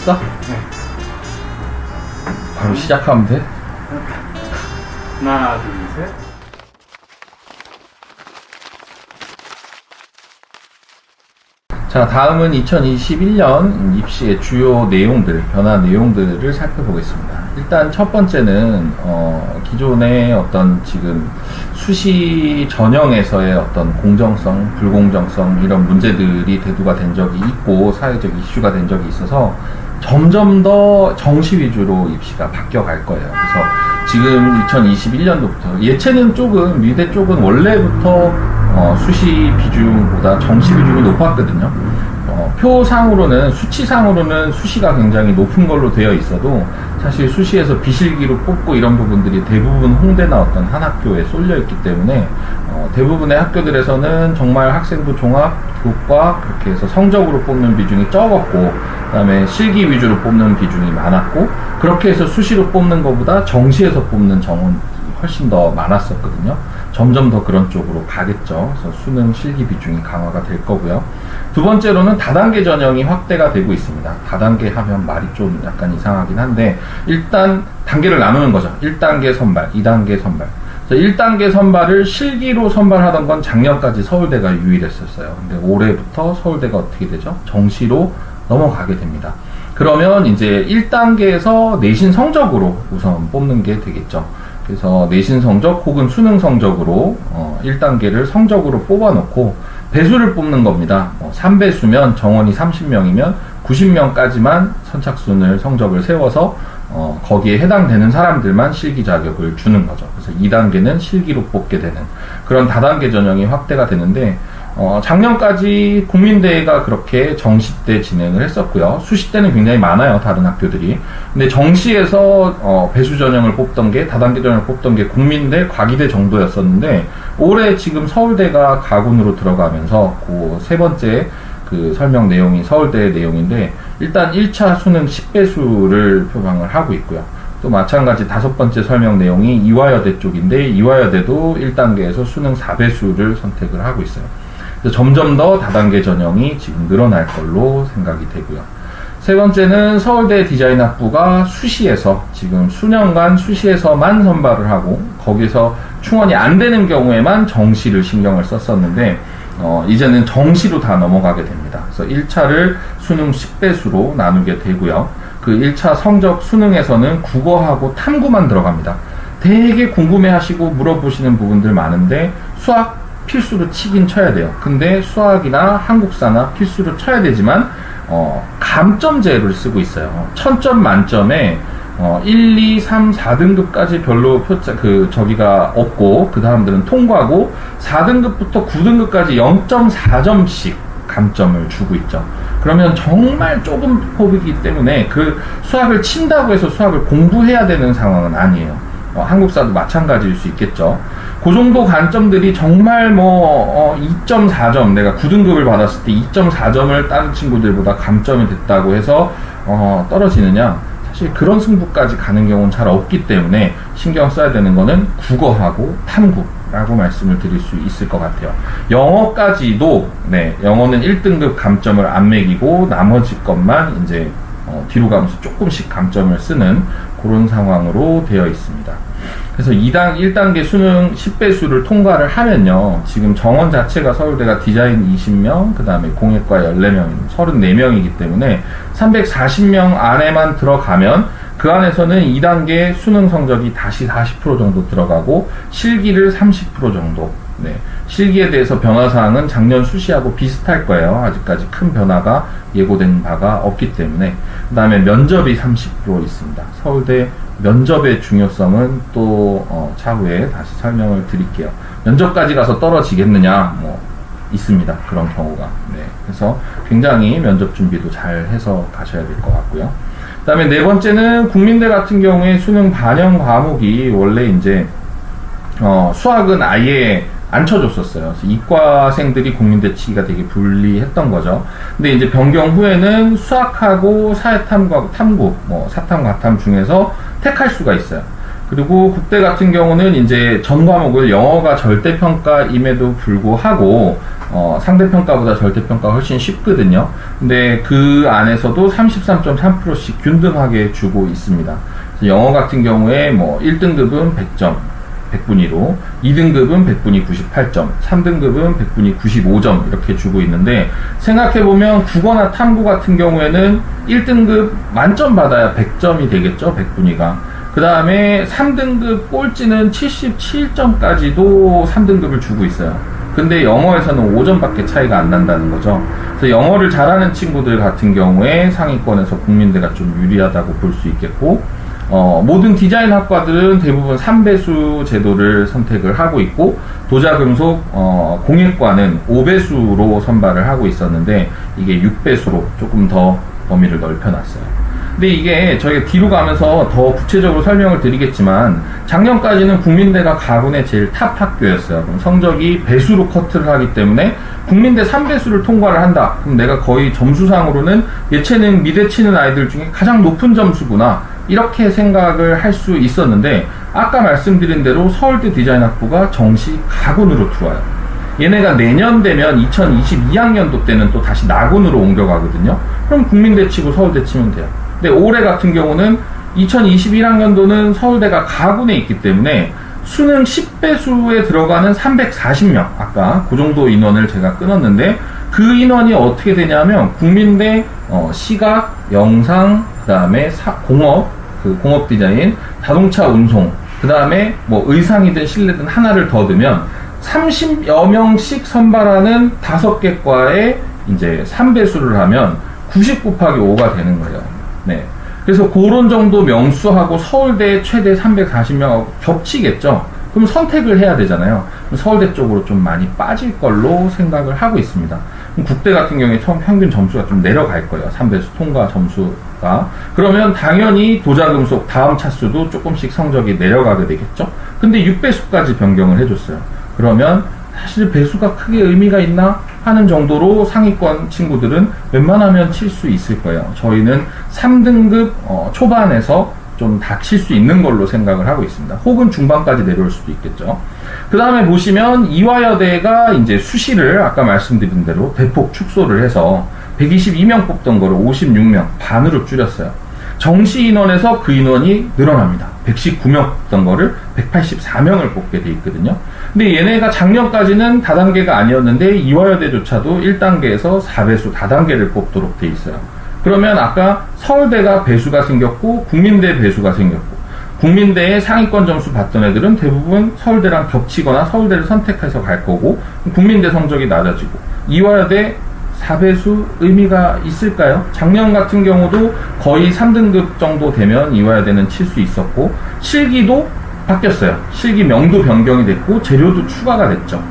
준비됐어? 네. 바로 시작하면 돼? 하나, 둘, 셋. 자, 다음은 2021년 입시의 주요 내용들, 변화 내용들을 살펴보겠습니다. 일단 첫 번째는 기존의 어떤 지금 수시 전형에서의 어떤 공정성, 불공정성 이런 문제들이 대두가 된 적이 있고 사회적 이슈가 된 적이 있어서 점점 더 정시 위주로 입시가 바뀌어 갈 거예요. 그래서 지금 2021년도부터 예체능 쪽은 미대 쪽은 원래부터 수시 비중보다 정시 비중이 높았거든요. 표상으로는 수치상으로는 수시가 굉장히 높은 걸로 되어 있어도 사실 수시에서 비실기로 뽑고 이런 부분들이 대부분 홍대나 어떤 한 학교에 쏠려 있기 때문에 대부분의 학교들에서는 정말 학생부 종합, 교과 그렇게 해서 성적으로 뽑는 비중이 적었고 그다음에 실기 위주로 뽑는 비중이 많았고 그렇게 해서 수시로 뽑는 것보다 정시에서 뽑는 정원이 훨씬 더 많았었거든요. 점점 더 그런 쪽으로 가겠죠. 그래서 수능 실기 비중이 강화가 될 거고요. 두 번째로는 다단계 전형이 확대가 되고 있습니다. 다단계 하면 말이 좀 약간 이상하긴 한데 일단 단계를 나누는 거죠. 1단계 선발, 2단계 선발. 1단계 선발을 실기로 선발하던 건 작년까지 서울대가 유일했었어요. 근데 올해부터 서울대가 어떻게 되죠? 정시로 넘어가게 됩니다. 그러면 이제 1단계에서 내신 성적으로 우선 뽑는 게 되겠죠. 그래서 내신 성적 혹은 수능 성적으로 1단계를 성적으로 뽑아놓고 배수를 뽑는 겁니다. 3배수면 정원이 30명이면 90명까지만 선착순을 성적을 세워서 거기에 해당되는 사람들만 실기 자격을 주는 거죠. 그래서 2단계는 실기로 뽑게 되는 그런 다단계 전형이 확대가 되는데 작년까지 국민대가 그렇게 정시 때 진행을 했었고요. 수시 때는 굉장히 많아요, 다른 학교들이. 근데 정시에서 배수 전형을 뽑던 게, 다단계 전형을 뽑던 게 국민대, 과기대 정도였었는데 올해 지금 서울대가 가군으로 들어가면서 그 세 번째 그 설명 내용이 서울대 내용인데 일단 1차 수능 10배수를 표방을 하고 있고요. 또 마찬가지 다섯 번째 설명 내용이 이화여대 쪽인데 이화여대도 1단계에서 수능 4배수를 선택을 하고 있어요. 그래서 점점 더 다단계 전형이 지금 늘어날 걸로 생각이 되고요. 세 번째는 서울대 디자인학부가 수시에서 지금 수년간 수시에서만 선발을 하고 거기서 충원이 안 되는 경우에만 정시를 신경을 썼었는데 이제는 정시로 다 넘어가게 됩니다. 그래서 1차를 수능 10배수로 나누게 되고요. 그 1차 성적 수능에서는 국어하고 탐구만 들어갑니다. 되게 궁금해 하시고 물어보시는 부분들 많은데 수학 필수로 치긴 쳐야 돼요. 근데 수학이나 한국사나 필수로 쳐야 되지만 감점제를 쓰고 있어요. 1000점 만점에 1, 2, 3, 4등급까지 별로 저기가 없고 그 다음들은 통과고 4등급부터 9등급까지 0.4점씩 감점을 주고 있죠. 그러면 정말 조금 폭이기 때문에 그 수학을 친다고 해서 수학을 공부해야 되는 상황은 아니에요. 한국사도 마찬가지일 수 있겠죠. 그 정도 관점들이 정말 2.4점, 내가 9등급을 받았을 때 2.4점을 다른 친구들보다 감점이 됐다고 해서 떨어지느냐? 사실 그런 승부까지 가는 경우는 잘 없기 때문에 신경 써야 되는 거는 국어하고 탐구라고 말씀을 드릴 수 있을 것 같아요. 영어까지도, 영어는 1등급 감점을 안 매기고 나머지 것만 이제 뒤로 가면서 조금씩 감점을 쓰는 그런 상황으로 되어 있습니다. 그래서 1단계 수능 10배수를 통과를 하면요. 지금 정원 자체가 서울대가 디자인 20명, 그 다음에 공예과 14명, 34명이기 때문에 340명 안에만 들어가면 그 안에서는 2단계 수능 성적이 다시 40% 정도 들어가고 실기를 30% 정도. 실기에 대해서 변화사항은 작년 수시하고 비슷할 거예요. 아직까지 큰 변화가 예고된 바가 없기 때문에. 그 다음에 면접이 30% 있습니다. 서울대 면접의 중요성은 또 차후에 다시 설명을 드릴게요. 면접까지 가서 떨어지겠느냐? 있습니다. 그런 경우가. 그래서 굉장히 면접 준비도 잘 해서 가셔야 될 것 같고요. 그 다음에 네 번째는 국민대 같은 경우에 수능 반영 과목이 원래 이제 수학은 아예 안 쳐줬었어요. 그래서 이과생들이 국민대 치기가 되게 불리했던 거죠. 근데 이제 변경 후에는 수학하고 사회탐구, 사탐, 과탐 중에서 택할 수가 있어요. 그리고 국대 같은 경우는 이제 전 과목을 영어가 절대평가임에도 불구하고 상대평가보다 절대평가가 훨씬 쉽거든요. 근데 그 안에서도 33.3%씩 균등하게 주고 있습니다. 영어 같은 경우에 뭐 1등급은 100점, 100분위로, 2등급은 100분위 98점, 3등급은 100분위 95점 이렇게 주고 있는데, 생각해보면 국어나 탐구 같은 경우에는 1등급 만점 받아야 100점이 되겠죠, 100분위가. 그 다음에 3등급 꼴찌는 77점까지도 3등급을 주고 있어요. 근데 영어에서는 5점밖에 차이가 안 난다는 거죠. 그래서 영어를 잘하는 친구들 같은 경우에 상위권에서 국민대가 좀 유리하다고 볼 수 있겠고, 모든 디자인 학과들은 대부분 3배수 제도를 선택을 하고 있고, 도자금속, 공예과는 5배수로 선발을 하고 있었는데, 이게 6배수로 조금 더 범위를 넓혀놨어요. 근데 이게 저희가 뒤로 가면서 더 구체적으로 설명을 드리겠지만, 작년까지는 국민대가 가군의 제일 탑 학교였어요. 그럼 성적이 배수로 커트를 하기 때문에 국민대 3배수를 통과를 한다. 그럼 내가 거의 점수상으로는 예체능 미대 치는 아이들 중에 가장 높은 점수구나, 이렇게 생각을 할 수 있었는데, 아까 말씀드린 대로 서울대 디자인학부가 정시 가군으로 들어와요. 얘네가 내년 되면 2022학년도 때는 또 다시 나군으로 옮겨가거든요. 그럼 국민대 치고 서울대 치면 돼요. 근데 올해 같은 경우는 2021학년도는 서울대가 가군에 있기 때문에 수능 10배수에 들어가는 340명, 아까 그 정도 인원을 제가 끊었는데, 그 인원이 어떻게 되냐면 국민대 시각, 영상, 그 다음에 공업, 공업 디자인, 자동차 운송, 그 다음에 뭐 의상이든 실내든 하나를 더 넣으면 30여 명씩 선발하는 5개 과에 이제 3배수를 하면 90 곱하기 5가 되는 거예요. 네. 그래서 그런 정도 명수하고 서울대 최대 340명하고 겹치겠죠. 그럼 선택을 해야 되잖아요. 그럼 서울대 쪽으로 좀 많이 빠질 걸로 생각을 하고 있습니다. 그럼 국대 같은 경우에 처음 평균 점수가 좀 내려갈 거예요. 3배수 통과 점수가. 그러면 당연히 도자금속 다음 차수도 조금씩 성적이 내려가게 되겠죠. 근데 6배수까지 변경을 해줬어요. 그러면 사실 배수가 크게 의미가 있나 하는 정도로 상위권 친구들은 웬만하면 칠 수 있을 거예요. 저희는 3등급 초반에서 좀 다 칠 수 있는 걸로 생각을 하고 있습니다. 혹은 중반까지 내려올 수도 있겠죠. 그 다음에 보시면 이화여대가 이제 수시를 아까 말씀드린 대로 대폭 축소를 해서 122명 뽑던 거를 56명, 반으로 줄였어요. 정시 인원에서 그 인원이 늘어납니다. 119명 뽑던 거를 184명을 뽑게 돼 있거든요. 근데 얘네가 작년까지는 다단계가 아니었는데 이화여대조차도 1단계에서 4배수 다단계를 뽑도록 돼 있어요. 그러면 아까 서울대가 배수가 생겼고 국민대 배수가 생겼고, 국민대의 상위권 점수 받던 애들은 대부분 서울대랑 겹치거나 서울대를 선택해서 갈 거고, 국민대 성적이 낮아지고, 이화여대 4배수 의미가 있을까요? 작년 같은 경우도 거의 3등급 정도 되면 이화여대는 칠 수 있었고, 실기도 바뀌었어요. 실기 명도 변경이 됐고 재료도 추가가 됐죠.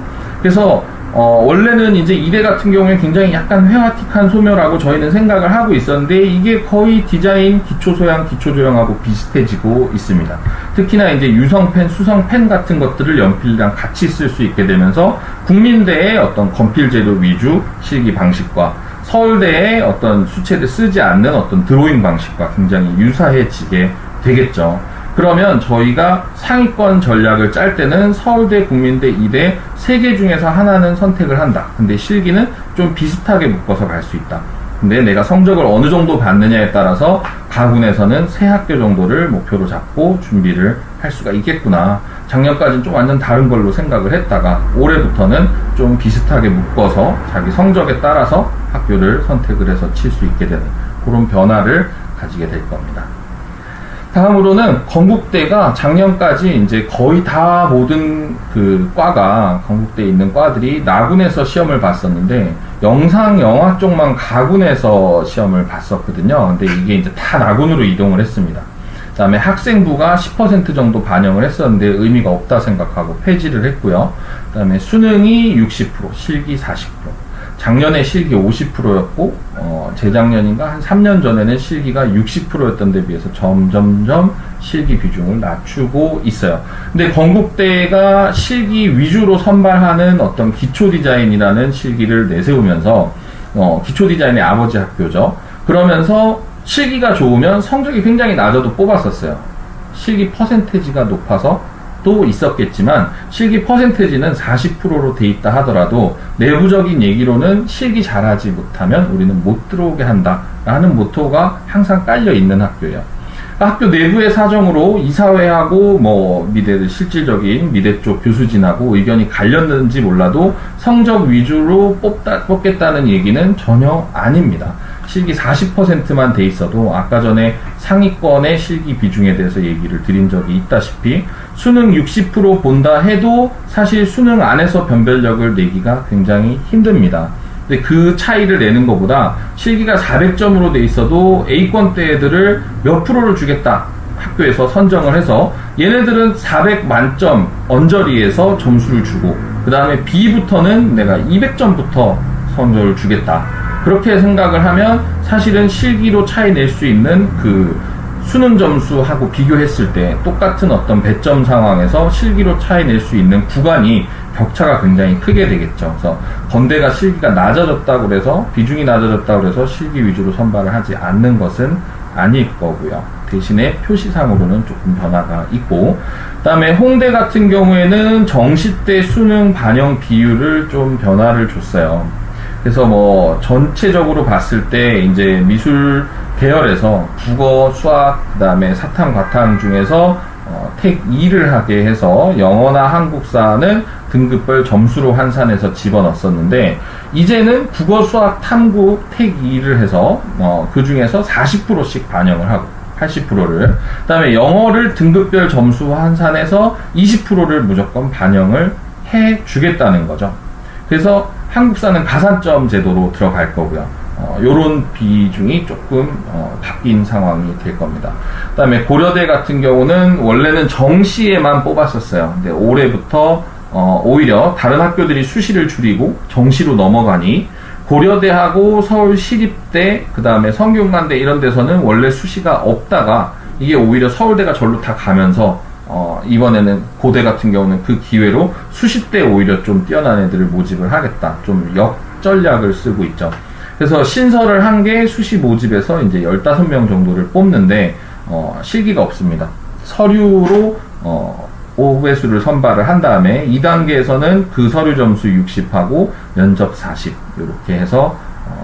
그래서 원래는 이제 이대 같은 경우에 굉장히 약간 회화틱한 소묘라고 저희는 생각을 하고 있었는데, 이게 거의 디자인 기초소양, 기초조형하고 비슷해지고 있습니다. 특히나 이제 유성펜, 수성펜 같은 것들을 연필이랑 같이 쓸 수 있게 되면서 국민대의 어떤 건필 재료 위주 실기 방식과 서울대의 어떤 수채를 쓰지 않는 어떤 드로잉 방식과 굉장히 유사해지게 되겠죠. 그러면 저희가 상위권 전략을 짤 때는 서울대, 국민대, 이대 3개 중에서 하나는 선택을 한다. 근데 실기는 좀 비슷하게 묶어서 갈 수 있다. 근데 내가 성적을 어느 정도 받느냐에 따라서 가군에서는 3학교 정도를 목표로 잡고 준비를 할 수가 있겠구나. 작년까지는 좀 완전 다른 걸로 생각을 했다가 올해부터는 좀 비슷하게 묶어서 자기 성적에 따라서 학교를 선택을 해서 칠 수 있게 되는 그런 변화를 가지게 될 겁니다. 다음으로는 건국대가 작년까지 이제 거의 다 모든 그 과가, 건국대에 있는 과들이 나군에서 시험을 봤었는데, 영상, 영화 쪽만 가군에서 시험을 봤었거든요. 근데 이게 이제 다 나군으로 이동을 했습니다. 그 다음에 학생부가 10% 정도 반영을 했었는데 의미가 없다 생각하고 폐지를 했고요. 그 다음에 수능이 60%, 실기 40%. 작년에 실기 50%였고, 재작년인가 한 3년 전에는 실기가 60%였던 데 비해서 점점점 실기 비중을 낮추고 있어요. 근데 건국대가 실기 위주로 선발하는 어떤 기초 디자인이라는 실기를 내세우면서, 기초 디자인의 아버지 학교죠. 그러면서 실기가 좋으면 성적이 굉장히 낮아도 뽑았었어요. 실기 퍼센테지가 높아서 또 있었겠지만 실기 퍼센테지는 40%로 돼 있다 하더라도 내부적인 얘기로는 실기 잘하지 못하면 우리는 못 들어오게 한다 라는 모토가 항상 깔려 있는 학교예요. 학교 내부의 사정으로 이사회하고 미대 실질적인 미대 쪽 교수진하고 의견이 갈렸는지 몰라도 성적 위주로 뽑겠다는 얘기는 전혀 아닙니다. 실기 40%만 돼 있어도 아까 전에 상위권의 실기 비중에 대해서 얘기를 드린 적이 있다시피 수능 60% 본다 해도 사실 수능 안에서 변별력을 내기가 굉장히 힘듭니다. 근데 그 차이를 내는 것보다 실기가 400점으로 돼 있어도 A권대 애들을 몇 프로를 주겠다 학교에서 선정을 해서 얘네들은 400 만점 언저리에서 점수를 주고 그 다음에 B부터는 내가 200점부터 선정을 주겠다 그렇게 생각을 하면 사실은 실기로 차이 낼 수 있는 그 수능 점수하고 비교했을 때 똑같은 어떤 배점 상황에서 실기로 차이 낼 수 있는 구간이 격차가 굉장히 크게 되겠죠. 그래서 건대가 실기가 낮아졌다고 그래서 비중이 낮아졌다고 그래서 실기 위주로 선발을 하지 않는 것은 아닐 거고요. 대신에 표시상으로는 조금 변화가 있고 그 다음에 홍대 같은 경우에는 정시 때 수능 반영 비율을 좀 변화를 줬어요. 그래서 전체적으로 봤을 때 이제 미술 계열에서 국어, 수학, 그 다음에 사탐, 과탐 중에서 택 2를 하게 해서 영어나 한국사는 등급별 점수로 환산해서 집어넣었었는데 이제는 국어, 수학, 탐구 택 2를 해서 그 중에서 40%씩 반영을 하고 80%를 그 다음에 영어를 등급별 점수 환산해서 20%를 무조건 반영을 해 주겠다는 거죠. 그래서 한국사는 가산점 제도로 들어갈 거고요. 요런 비중이 조금 바뀐 상황이 될 겁니다. 그 다음에 고려대 같은 경우는 원래는 정시에만 뽑았었어요. 근데 올해부터 오히려 다른 학교들이 수시를 줄이고 정시로 넘어가니 고려대하고 서울시립대 그 다음에 성균관대 이런 데서는 원래 수시가 없다가 이게 오히려 서울대가 절로 다 가면서 이번에는 고대 같은 경우는 그 기회로 수시 때 오히려 좀 뛰어난 애들을 모집을 하겠다. 좀 역전략을 쓰고 있죠. 그래서 신설을 한 게 수시 모집에서 이제 15명 정도를 뽑는데, 실기가 없습니다. 서류로, 5배수를 선발을 한 다음에 2단계에서는 그 서류 점수 60하고 면접 40 이렇게 해서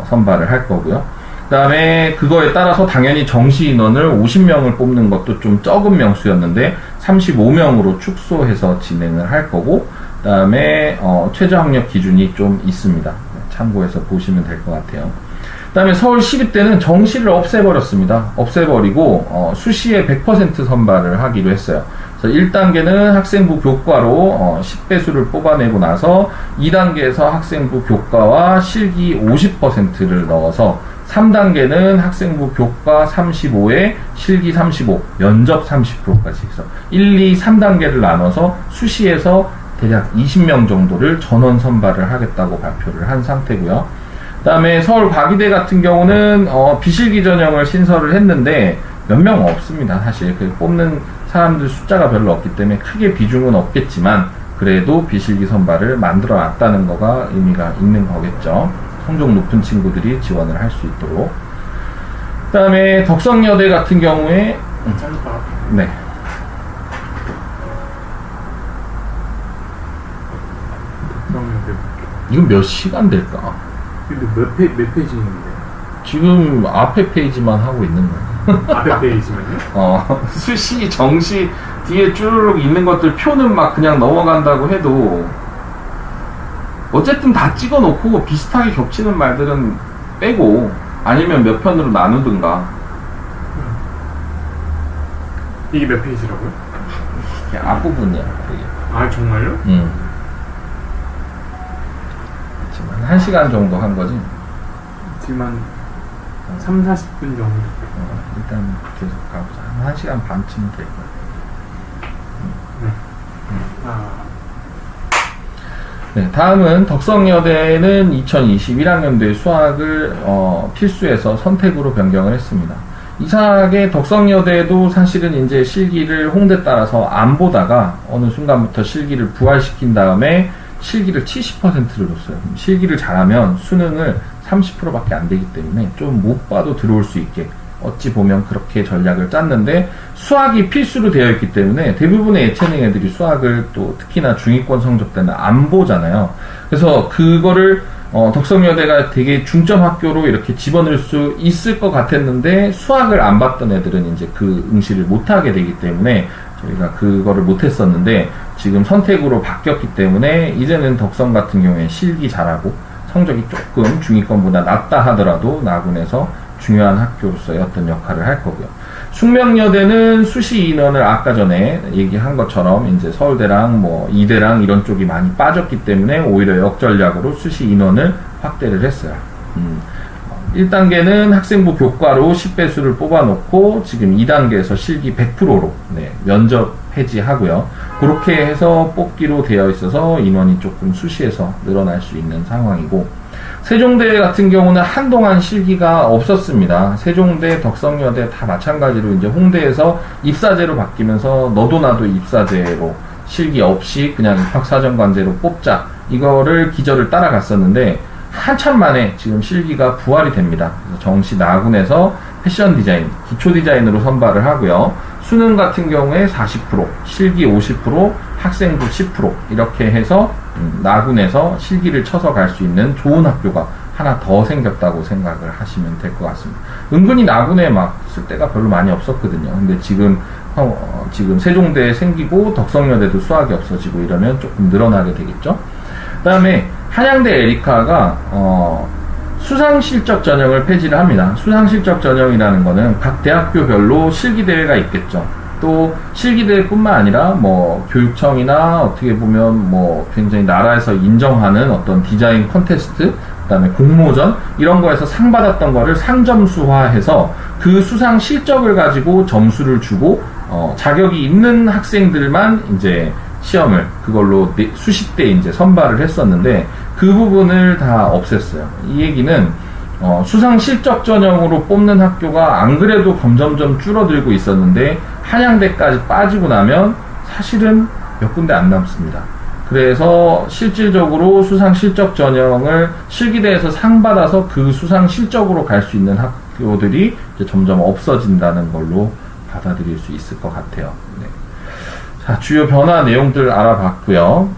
선발을 할 거고요. 그 다음에 그거에 따라서 당연히 정시 인원을 50명을 뽑는 것도 좀 적은 명수였는데 35명으로 축소해서 진행을 할 거고 그 다음에 최저 학력 기준이 좀 있습니다. 참고해서 보시면 될 것 같아요. 그 다음에 서울시립대는 정시를 없애버렸습니다. 없애버리고 수시에 100% 선발을 하기로 했어요. 그래서 1단계는 학생부 교과로 10배수를 뽑아내고 나서 2단계에서 학생부 교과와 실기 50%를 넣어서 3단계는 학생부 교과 35에 실기 35, 면접 30%까지 해서 1, 2, 3단계를 나눠서 수시에서 대략 20명 정도를 전원 선발을 하겠다고 발표를 한 상태고요. 그 다음에 서울과기대 같은 경우는 비실기 전형을 신설을 했는데 몇 명 없습니다. 사실 그 뽑는 사람들 숫자가 별로 없기 때문에 크게 비중은 없겠지만 그래도 비실기 선발을 만들어 놨다는 거가 의미가 있는 거겠죠. 성적 높은 친구들이 지원을 할 수 있도록. 그 다음에 덕성여대 같은 경우에 네. 이건 몇 시간 될까? 근데 몇 페이지 있는데? 지금 앞에 페이지만 하고 있는 거예요. 앞에 페이지만요? 수시, 정시 뒤에 쭈르륵 있는 것들 표는 막 그냥 넘어간다고 해도 어쨌든 다 찍어 놓고 비슷하게 겹치는 말들은 빼고 아니면 몇 편으로 나누든가. 이게 몇 페이지라고요? 이게 앞부분이야, 되게. 아, 정말요? 한 1시간 정도 한 거지. 지금 한 3, 40분 정도. 일단 계속 가보자. 한 1시간 반쯤 될 거야. 네, 다음은 덕성여대는 2021학년도에 수학을 필수에서 선택으로 변경을 했습니다. 이상하게 덕성여대도 사실은 이제 실기를 홍대 따라서 안 보다가 어느 순간부터 실기를 부활시킨 다음에 실기를 70%를 줬어요. 실기를 잘하면 수능을 30%밖에 안 되기 때문에 좀 못 봐도 들어올 수 있게 어찌 보면 그렇게 전략을 짰는데 수학이 필수로 되어 있기 때문에 대부분의 예체능 애들이 수학을 또 특히나 중위권 성적 때는 안 보잖아요. 그래서 그거를 덕성여대가 되게 중점 학교로 이렇게 집어넣을 수 있을 것 같았는데 수학을 안 봤던 애들은 이제 그 응시를 못하게 되기 때문에 저희가 그거를 못했었는데 지금 선택으로 바뀌었기 때문에 이제는 덕성 같은 경우에 실기 잘하고 성적이 조금 중위권보다 낮다 하더라도 나군에서 중요한 학교로서의 어떤 역할을 할 거고요. 숙명여대는 수시 인원을 아까 전에 얘기한 것처럼 이제 서울대랑 뭐 이대랑 이런 쪽이 많이 빠졌기 때문에 오히려 역전략으로 수시 인원을 확대를 했어요. 1단계는 학생부 교과로 10배수를 뽑아놓고 지금 2단계에서 실기 100%로 면접 해지하고요. 그렇게 해서 뽑기로 되어 있어서 인원이 조금 수시에서 늘어날 수 있는 상황이고 세종대 같은 경우는 한동안 실기가 없었습니다. 세종대, 덕성여대 다 마찬가지로 이제 홍대에서 입사제로 바뀌면서 너도 나도 입사제로 실기 없이 그냥 입학사정관제로 뽑자 이거를 기저를 따라갔었는데 한참 만에 지금 실기가 부활이 됩니다. 그래서 정시 나군에서 패션 디자인, 기초 디자인으로 선발을 하고요. 수능 같은 경우에 40%, 실기 50%, 학생부 10% 이렇게 해서 나군에서 실기를 쳐서 갈 수 있는 좋은 학교가 하나 더 생겼다고 생각을 하시면 될 것 같습니다. 은근히 나군에 막 쓸 데가 별로 많이 없었거든요. 근데 지금 세종대에 생기고 덕성여대도 수학이 없어지고 이러면 조금 늘어나게 되겠죠. 그 다음에 한양대 에리카가 수상실적 전형을 폐지를 합니다. 수상실적 전형이라는 거는 각 대학교별로 실기대회가 있겠죠. 또 실기대회뿐만 아니라 뭐 교육청이나 어떻게 보면 뭐 굉장히 나라에서 인정하는 어떤 디자인 콘테스트, 그다음에 공모전 이런 거에서 상 받았던 거를 상점수화해서 그 수상 실적을 가지고 점수를 주고 자격이 있는 학생들만 이제 시험을 그걸로 수십 대 이제 선발을 했었는데 그 부분을 다 없앴어요. 이 얘기는 수상 실적 전형으로 뽑는 학교가 안 그래도 점점점 줄어들고 있었는데 한양대까지 빠지고 나면 사실은 몇 군데 안 남습니다. 그래서 실질적으로 수상 실적 전형을 실기대에서 상 받아서 그 수상 실적으로 갈 수 있는 학교들이 이제 점점 없어진다는 걸로 받아들일 수 있을 것 같아요. 네. 자, 주요 변화 내용들 알아봤고요.